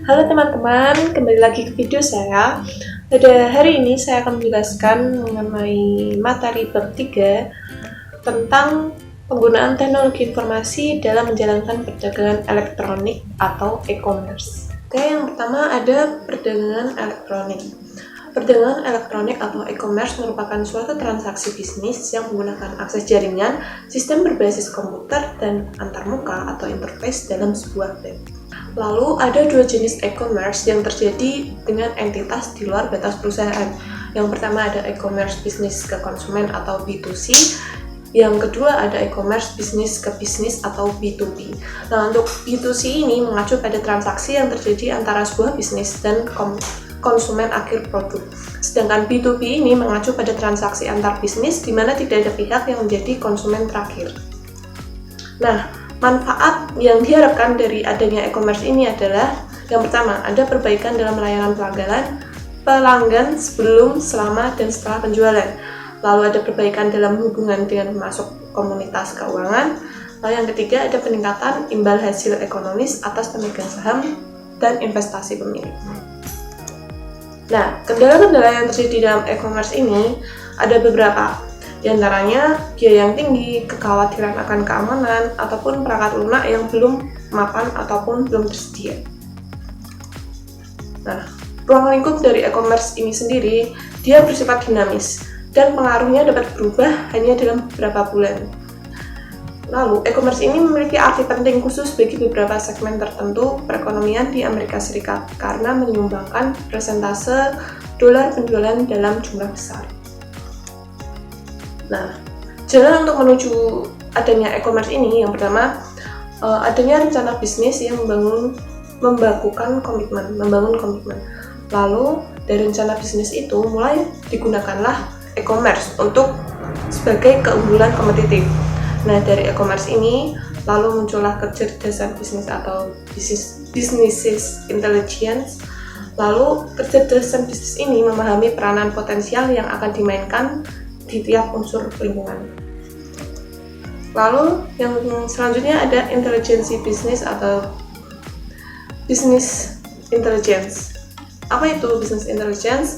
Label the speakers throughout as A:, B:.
A: Halo teman-teman, kembali lagi ke video saya. Pada hari ini saya akan menjelaskan mengenai materi bab 3 tentang penggunaan teknologi informasi dalam menjalankan perdagangan elektronik atau e-commerce. Oke, yang pertama ada perdagangan elektronik. Perdagangan elektronik atau e-commerce merupakan suatu transaksi bisnis yang menggunakan akses jaringan, sistem berbasis komputer, dan antarmuka atau interface dalam sebuah web. Lalu ada dua jenis e-commerce yang terjadi dengan entitas di luar batas perusahaan. Yang pertama ada e-commerce bisnis ke konsumen atau B2C. Yang kedua ada e-commerce bisnis ke bisnis atau B2B. Nah, untuk B2C ini mengacu pada transaksi yang terjadi antara sebuah bisnis dan konsumen akhir produk. Sedangkan B2B ini mengacu pada transaksi antar bisnis di mana tidak ada pihak yang menjadi konsumen terakhir. Nah, manfaat yang diharapkan dari adanya e-commerce ini adalah yang pertama, ada perbaikan dalam layanan pelanggan sebelum, selama, dan setelah penjualan. Lalu ada perbaikan dalam hubungan dengan pemasok komunitas keuangan. Lalu yang ketiga, ada peningkatan imbal hasil ekonomis atas pemegang saham dan investasi pemilik. Nah, kendala-kendala yang terjadi dalam e-commerce ini ada beberapa. Di antaranya biaya yang tinggi, kekhawatiran akan keamanan, ataupun perangkat lunak yang belum mapan ataupun belum tersedia. Nah, ruang lingkup dari e-commerce ini sendiri, dia bersifat dinamis, dan pengaruhnya dapat berubah hanya dalam beberapa bulan. Lalu, e-commerce ini memiliki arti penting khusus bagi beberapa segmen tertentu perekonomian di Amerika Serikat, karena menyumbangkan persentase dolar penjualan dalam jumlah besar. Nah, jalan untuk menuju adanya e-commerce ini, yang pertama, adanya rencana bisnis yang membangun komitmen. Lalu, dari rencana bisnis itu, mulai digunakanlah e-commerce untuk sebagai keunggulan kompetitif. Nah, dari e-commerce ini, lalu muncullah kecerdasan bisnis atau business intelligence. Lalu, kecerdasan bisnis ini memahami peranan potensial yang akan dimainkan di tiap unsur lingkungan. Lalu yang selanjutnya ada intelijensi bisnis atau business intelligence. Apa itu business intelligence?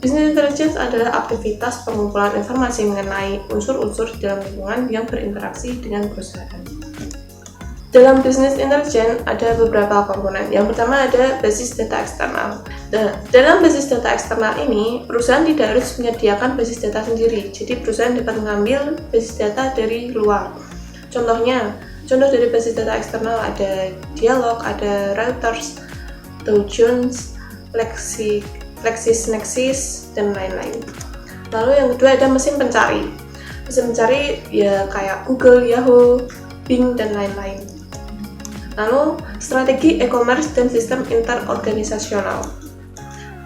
A: Business intelligence adalah aktivitas pengumpulan informasi mengenai unsur-unsur dalam lingkungan yang berinteraksi dengan perusahaan. Dalam business intelligence ada beberapa komponen. Yang pertama ada basis data eksternal. Nah, dalam basis data eksternal ini, perusahaan tidak harus menyediakan basis data sendiri. Jadi, perusahaan dapat mengambil basis data dari luar. Contoh dari basis data eksternal ada Dialog, ada Reuters, Dow Jones, LexisNexis, dan lain-lain. Lalu yang kedua ada mesin pencari. Mesin pencari ya kayak Google, Yahoo, Bing, dan lain-lain. Lalu, strategi e-commerce dan sistem interorganisasional.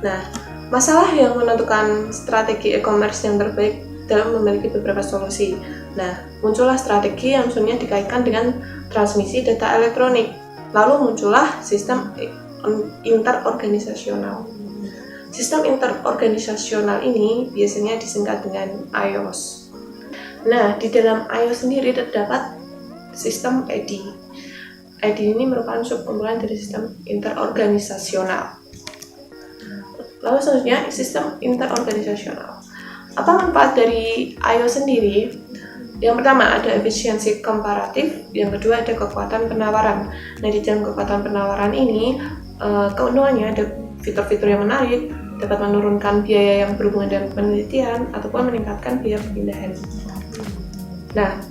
A: Nah, masalah yang menentukan strategi e-commerce yang terbaik dalam memiliki beberapa solusi. Nah, muncullah strategi yang sebenarnya dikaitkan dengan transmisi data elektronik. Lalu muncullah sistem interorganisasional. Sistem interorganisasional ini biasanya disingkat dengan iOS. Nah, di dalam iOS sendiri terdapat sistem EDI. EDI ini merupakan subkumpulan dari sistem interorganisasional. Lalu selanjutnya sistem interorganisasional. Apa manfaat dari iOS sendiri? Yang pertama ada efisiensi komparatif, yang kedua ada kekuatan penawaran. Nah, di dalam kekuatan penawaran ini keuntungannya ada fitur-fitur yang menarik, dapat menurunkan biaya yang berhubungan dengan penelitian ataupun meningkatkan biaya perpindahan. Nah,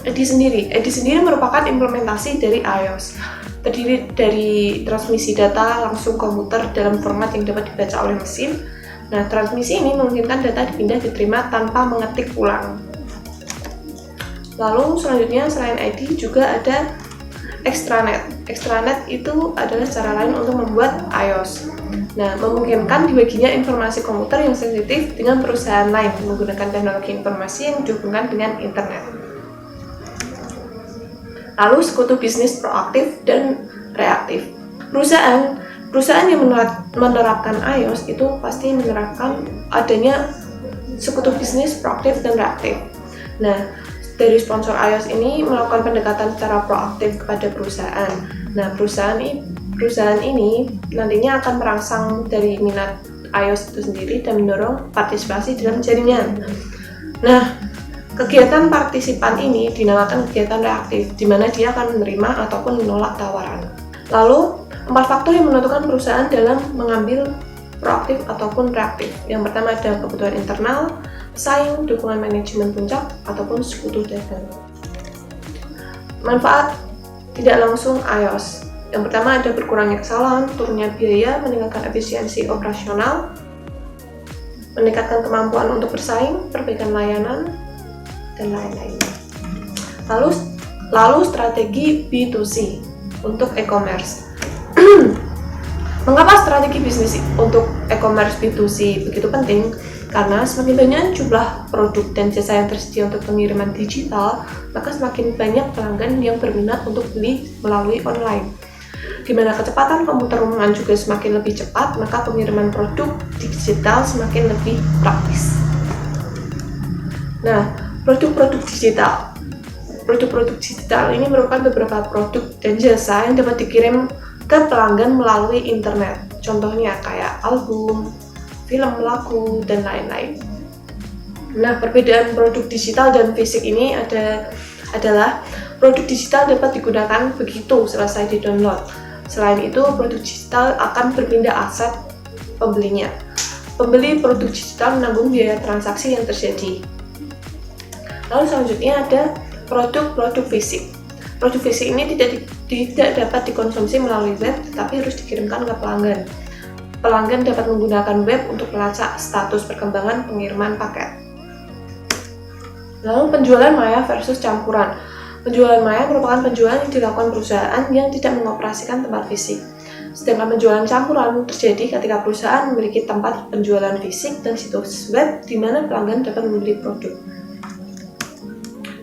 A: EDI sendiri merupakan implementasi dari iOS, terdiri dari transmisi data langsung komputer dalam format yang dapat dibaca oleh mesin. Nah, transmisi ini memungkinkan data diterima tanpa mengetik ulang. Lalu selanjutnya selain EDI juga ada extranet. Extranet itu adalah cara lain untuk membuat iOS. Nah, memungkinkan dibaginya informasi komputer yang sensitif dengan perusahaan lain menggunakan teknologi informasi yang dihubungkan dengan internet. Lalu sekutu bisnis proaktif dan reaktif. Perusahaan yang menerapkan iOS itu pasti menerapkan adanya sekutu bisnis proaktif dan reaktif. Nah, dari sponsor iOS ini melakukan pendekatan secara proaktif kepada perusahaan. Nah, perusahaan ini perusahaan ini nantinya akan merangsang dari minat iOS itu sendiri dan mendorong partisipasi dalam jaringan. Nah, kegiatan partisipan ini dinamakan kegiatan reaktif, di mana dia akan menerima ataupun menolak tawaran. Lalu, 4 faktor yang menentukan perusahaan dalam mengambil proaktif ataupun reaktif. Yang pertama ada kebutuhan internal, pesaing, dukungan manajemen puncak, ataupun sekutu dagang. Manfaat tidak langsung iOS. Yang pertama ada berkurangnya kesalahan, turunnya biaya, meningkatkan efisiensi operasional, meningkatkan kemampuan untuk bersaing, perbaikan layanan, dan lain-lain. Lalu strategi B2C untuk e-commerce. Mengapa strategi bisnis untuk e-commerce B2C begitu penting? Karena semakin banyak jumlah produk dan jasa yang tersedia untuk pengiriman digital, maka semakin banyak pelanggan yang berminat untuk beli melalui online. Di mana kecepatan pemuteran juga semakin lebih cepat, maka pengiriman produk digital semakin lebih praktis. Nah, produk-produk digital. Produk-produk digital ini merupakan beberapa produk dan jasa yang dapat dikirim ke pelanggan melalui internet. Contohnya kayak album, film, lagu, dan lain-lain. Nah, perbedaan produk digital dan fisik ini adalah produk digital dapat digunakan begitu selesai di-download. Selain itu, produk digital akan berpindah aset pembelinya. Pembeli produk digital menanggung biaya transaksi yang terjadi. Lalu selanjutnya ada produk-produk fisik. Produk fisik ini tidak dapat dikonsumsi melalui web, tetapi harus dikirimkan ke pelanggan. Pelanggan dapat menggunakan web untuk melacak status perkembangan pengiriman paket. Lalu penjualan maya versus campuran. Penjualan maya merupakan penjualan yang dilakukan perusahaan yang tidak mengoperasikan tempat fisik. Sedangkan penjualan campuran terjadi ketika perusahaan memiliki tempat penjualan fisik dan situs web di mana pelanggan dapat membeli produk.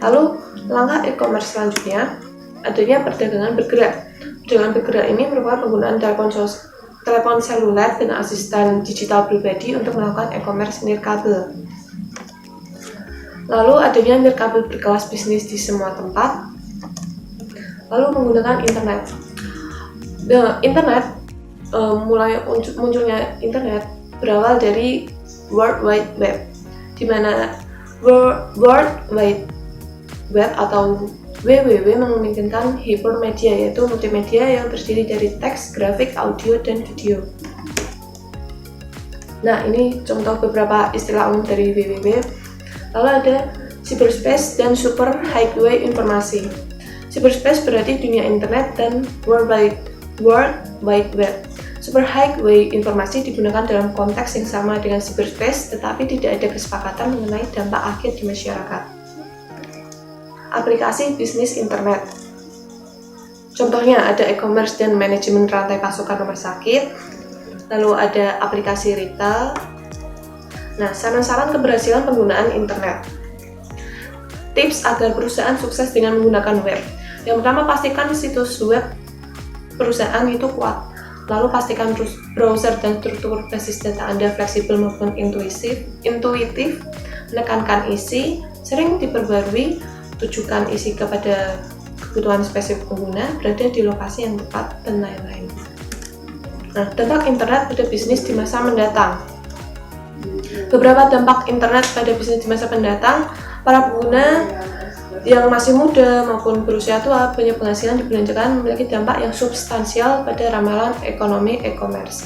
A: Lalu langkah e-commerce selanjutnya adanya perdagangan bergerak. Perdagangan bergerak ini merupakan penggunaan telepon seluler dan asisten digital pribadi untuk melakukan e-commerce nirkabel. Lalu adanya nirkabel berkelas bisnis di semua tempat. Lalu menggunakan internet. Mulai munculnya internet berawal dari World Wide Web, di mana World Wide Web atau WWW memungkinkan hypermedia, yaitu multimedia yang terdiri dari teks, grafik, audio, dan video. Nah, ini contoh beberapa istilah umum dari WWW. Lalu ada cyberspace dan super highway informasi. Cyberspace berarti dunia internet dan World Wide Web. Super highway informasi digunakan dalam konteks yang sama dengan cyberspace, tetapi tidak ada kesepakatan mengenai dampak akhir di masyarakat. Aplikasi bisnis internet. Contohnya ada e-commerce dan manajemen rantai pasokan rumah sakit. Lalu ada aplikasi retail. Nah, saran-saran keberhasilan penggunaan internet. Tips agar perusahaan sukses dengan menggunakan web. Yang pertama, pastikan situs web perusahaan itu kuat. Lalu pastikan browser dan struktur basis data Anda fleksibel maupun intuitif. Menekankan isi, sering diperbarui, tujukan isi kepada kebutuhan spesifik pengguna, berada di lokasi yang tepat, dan lain-lain. Nah, dampak internet pada bisnis di masa mendatang. Beberapa dampak internet pada bisnis di masa mendatang, para pengguna yang masih muda maupun berusia tua banyak penghasilan dibelanjakan memiliki dampak yang substansial pada ramalan ekonomi e-commerce.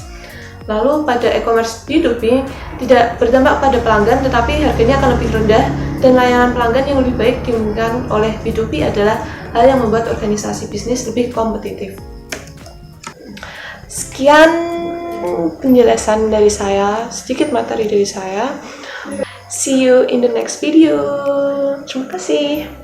A: Lalu pada e-commerce B2B tidak berdampak pada pelanggan, tetapi harganya akan lebih rendah dan layanan pelanggan yang lebih baik dimungkinkan oleh B2B adalah hal yang membuat organisasi bisnis lebih kompetitif. Sekian penjelasan dari saya, sedikit materi dari saya. See you in the next video. Terima kasih.